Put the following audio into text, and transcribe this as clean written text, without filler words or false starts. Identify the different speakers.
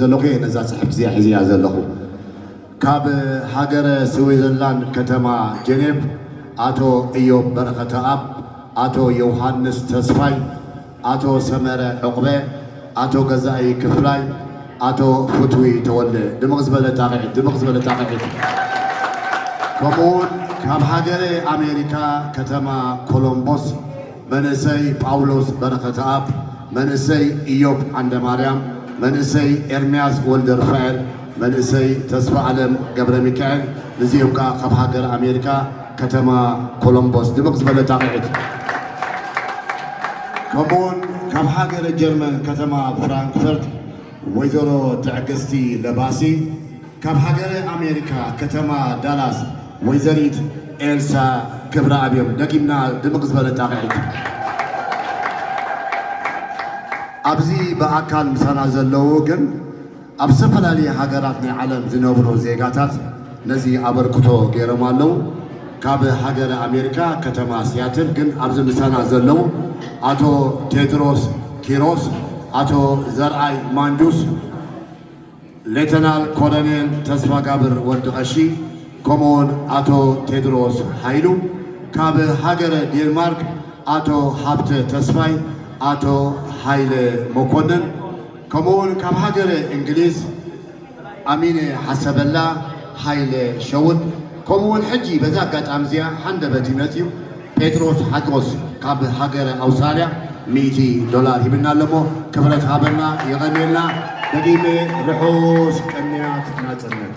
Speaker 1: زلقي نزاع صحب زي حزي زلقو كاب هاجر سويزرلاند كتما جنيف آتو إيوب بركة أب آتو يوحنس تسفاي آتو سمرة عقبة آتو غزائي كفلاي آتو فتوي تولي دمغز بلا تاقعد كمون كم حاجة أمريكا كتما كولومبوس منسي باولوس بركة أب منسي إيوب عند مريم منسي إرمياس ولد رفاعل منسي تسفى علم قبل ميكائيل نزيوكا كم حاجة أمريكا كتما كولومبوس دمغز بلا تاقعد كمون كم حاجة الجرمن كتما فرانكفورت ويزورو تعكستي لباسي كم حاجة أمريكا كتما دالاس ويزريت إلسا كبرى أبيض دقيمنا دمغز بلا تاقعد أبزي بأكال مسانا زلوغن أبسفل علي حاجراتني علم زنوبرو زيغاتات نزي أبركتو غيرمالو كاب حاجر أمريكا كتما سياتل جن أبز مسانا زلو آتو تيدروس كيروس آتو زرعي مانجوس ليتنال كولونيل تسفا قابر وردغشي كومون آتو تيدروس هايلو كاب حاجر دينمارك آتو حبت تسفاي آتو هايل مكونن كومون كاب حاجر إنجليز أمين حسب الله هايل شود كومون حجي بزاقات أمزيا حندبتي متيو بيتروس حقوس كاب حاجر أوساليا $100 يبنا لمو كبرت هابلنا يغنينا دقيمة رحوس كنيات ناترنت